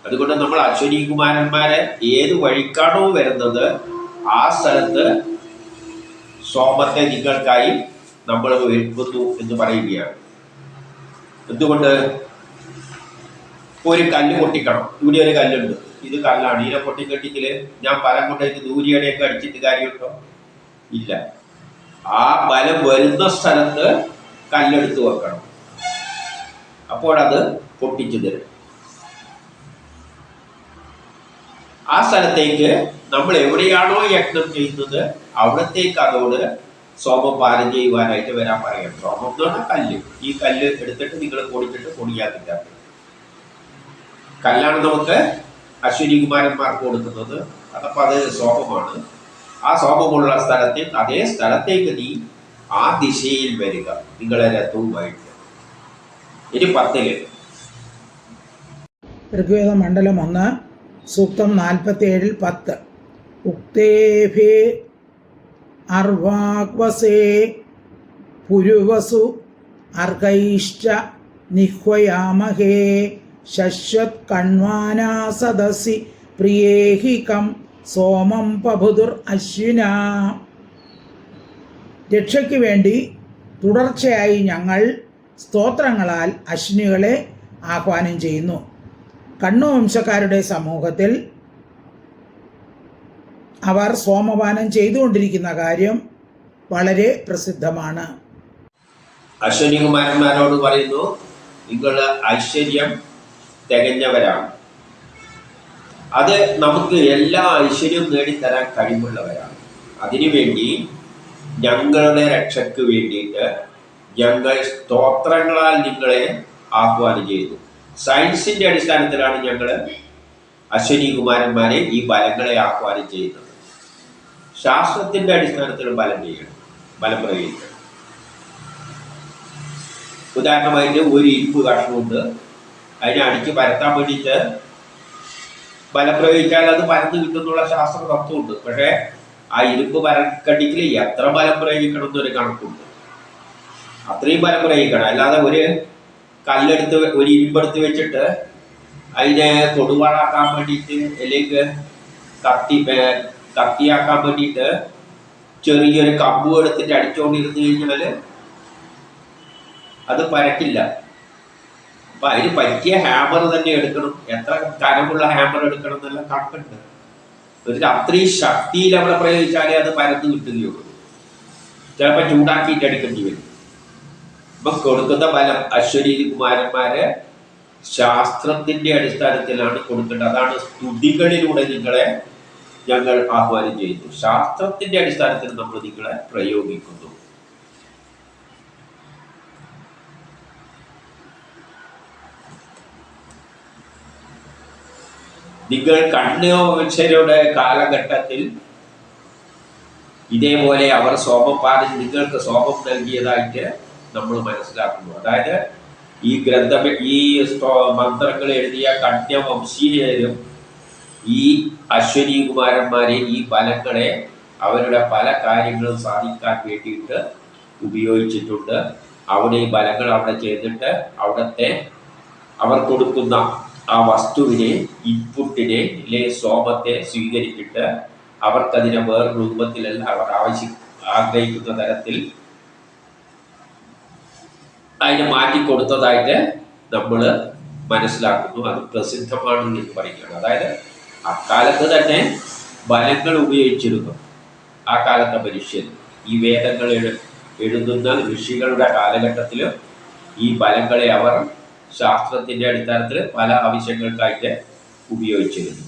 അതുകൊണ്ട് നമ്മൾ അശ്വനി കുമാരന്മാരെ ഏത് വഴിക്കാണോ വരുന്നത് ആ സ്ഥലത്ത് സോമത്തെ നിങ്ങൾക്കായി നമ്മൾ വെക്കുന്നു എന്ന് പറയുകയാണ്. എന്തുകൊണ്ട്? ഒരു കല്ല് പൊട്ടിക്കണം. ഇവിടെ ഒരു കല്ലുണ്ട്, ഇത് കല്ലാണ്, ഇതിനെ പൊട്ടിക്കെട്ടിക്കല് ഞാൻ ബലം കൊണ്ടേക്ക് ദൂരിയുടെയൊക്കെ അടിച്ചിട്ട് കാര്യമുണ്ടോ? ഇല്ല. ആ ബലം വരുന്ന സ്ഥലത്ത് കല്ലെടുത്ത് വെക്കണം. അപ്പോൾ അത് പൊട്ടിച്ചു തരും. ആ സ്ഥലത്തേക്ക് നമ്മൾ എവിടെയാണോ യജ്ഞം ചെയ്യുന്നത് അവിടത്തേക്ക് അതോട് സോമപാനം ചെയ്യുവാനായിട്ട് വരാൻ പറയാം. സോമം എന്ന് പറഞ്ഞാൽ കല്ല്. ഈ കല്ല് എടുത്തിട്ട് നിങ്ങൾ പൊടിച്ചിട്ട് പൊടിയാക്കില്ല. കല്ലാണ് നമുക്ക് അശ്വനി കുമാരന്മാർക്ക് കൊടുക്കുന്നത്. അതപ്പോൾ അത് സോമമാണ്. ആ സോമമുള്ള സ്ഥലത്തിൽ അതേ സ്ഥലത്തേക്ക് നീ ആ ദിശയിൽ വരിക നിങ്ങളെ രഥവുമായിട്ട്. ഇനി 10 ഋഗ്വേദ മണ്ഡലം 1 സൂക്തം 47 10. ഉക്തേഭേ അർവാക്വസേ പുരുവസു അർഹൈശ്ച നിഹ്വയാമഹേ ശശ്വത് കണ്വാനാ സദസി പ്രിയേഹികം സോമം പബുദുർ അശ്വിന. രക്ഷയ്ക്ക് വേണ്ടി തുടർച്ചയായി ഞങ്ങൾ സ്തോത്രങ്ങളാൽ അശ്വിനികളെ ആഹ്വാനം ചെയ്യുന്നു. കണ്ണു വംശക്കാരുടെ സമൂഹത്തിൽ അവർ സോമപാനം ചെയ്തുകൊണ്ടിരിക്കുന്ന കാര്യം വളരെ പ്രസിദ്ധമാണ്. അശ്വനി കുമാരന്മാരോട് പറയുന്നു, നിങ്ങൾ ഐശ്വര്യം തികഞ്ഞവരാണ്. അത് നമുക്ക് എല്ലാ ഐശ്വര്യവും നേടിത്തരാൻ കഴിവുള്ളവരാണ്. അതിനുവേണ്ടി ഞങ്ങളുടെ രക്ഷയ്ക്ക് വേണ്ടിയിട്ട് ഞങ്ങൾ സ്തോത്രങ്ങളാൽ നിങ്ങളെ ആഹ്വാനം ചെയ്തു. സയൻസിൻ്റെ അടിസ്ഥാനത്തിലാണ് ഞങ്ങൾ അശ്വനി കുമാരന്മാരെ ഈ ബലങ്ങളെ ആഹ്വാനം ചെയ്യുന്നത്. ശാസ്ത്രത്തിൻ്റെ അടിസ്ഥാനത്തിൽ ബലം ചെയ്യണം, ബലം പ്രയോഗിക്കണം. ഉദാഹരണമായിട്ട് ഒരു ഇരുമ്പ് കഷ്ണമുണ്ട്, അതിനെ അടിച്ച് പരത്താൻ വേണ്ടിയിട്ട് ബലം പ്രയോഗിച്ചാൽ അത് പരന്ന് കിട്ടുന്നുള്ള ശാസ്ത്ര തത്വമുണ്ട്. പക്ഷേ ആ ഇരുമ്പ് പരക്കടിക്കൽ എത്ര ബലം പ്രയോഗിക്കണം എന്നൊരു കണക്കുണ്ട്. അത്രയും ബലം പ്രയോഗിക്കണം. അല്ലാതെ ഒരു കല്ലെടുത്ത് ഒരു ഇരുമ്പെടുത്ത് വെച്ചിട്ട് അതിനെ കൊടുവാളാക്കാൻ വേണ്ടിയിട്ട് അല്ലെങ്കിൽ കത്തിയാക്കാൻ വേണ്ടിയിട്ട് ചെറിയൊരു കമ്പ് എടുത്തിട്ട് അടിച്ചുകൊണ്ടിരുന്നു കഴിഞ്ഞാൽ അത് പരക്കില്ല. അപ്പം അതിന് പറ്റിയ ഹാമർ തന്നെ എടുക്കണം. എത്ര കനമുള്ള ഹാമർ എടുക്കണം എന്നെല്ലാം കണക്കുണ്ട്. എന്നിട്ട് അത്രയും ശക്തിയിൽ അവിടെ പ്രയോഗിച്ചാലേ അത് പരന്ന് കിട്ടുകയുള്ളൂ. ചിലപ്പോൾ ചൂടാക്കിയിട്ട് അടിക്കേണ്ടി വരും. അപ്പം കൊടുക്കുന്ന ബലം അശ്വനി കുമാരന്മാരെ ശാസ്ത്രത്തിൻ്റെ അടിസ്ഥാനത്തിലാണ് കൊടുക്കേണ്ടത്. അതാണ് സ്തുതികളിലൂടെ നിങ്ങളെ ഞങ്ങൾ ആഹ്വാനം ചെയ്യുന്നു. ശാസ്ത്രത്തിൻ്റെ അടിസ്ഥാനത്തിൽ നമ്മൾ നിങ്ങളെ പ്രയോഗിക്കുന്നു. നിങ്ങൾ കണ്വംശരുടെ കാലഘട്ടത്തിൽ ഇതേപോലെ അവർ സോമപാനം നിങ്ങൾക്ക് സോമം നൽകിയതായിട്ട് നമ്മൾ മനസ്സിലാക്കുന്നു. അതായത് ഈ മന്ത്രങ്ങൾ എഴുതിയ കണ്വംശീയരും ഈ അശ്വനി കുമാരന്മാരെ ഈ ബലങ്ങളെ അവരുടെ പല കാര്യങ്ങളും സാധിക്കാൻ വേണ്ടിയിട്ട് ഉപയോഗിച്ചിട്ടുണ്ട്. അവിടെ ഈ ബലങ്ങൾ അവിടെ ചെയ്തിട്ട് അവിടുത്തെ അവർ കൊടുക്കുന്ന ആ വസ്തുവിനെ, ഇൻപുട്ടിനെ അല്ലെ സോമത്തെ സ്വീകരിച്ചിട്ട് അവർക്കതിനെ വേറെ രൂപത്തിലല്ല അവർ ആഗ്രഹിക്കുന്ന തരത്തിൽ അതിനെ മാറ്റിക്കൊടുത്തതായിട്ട് നമ്മൾ മനസ്സിലാക്കുന്നു. അത് പ്രസിദ്ധമാണ് എന്ന് പറയുകയാണ്. അതായത് അക്കാലത്ത് തന്നെ ബലങ്ങൾ ഉപയോഗിച്ചിരുന്നു. ആ കാലത്തെ മനുഷ്യൻ ഈ വേദങ്ങൾ എഴുതുന്ന ഋഷികളുടെ കാലഘട്ടത്തിൽ ഈ ബലങ്ങളെ അവർ ശാസ്ത്രത്തിൻ്റെ അടിസ്ഥാനത്തിൽ പല ആവശ്യങ്ങൾക്കായിട്ട് ഉപയോഗിച്ചിരുന്നു.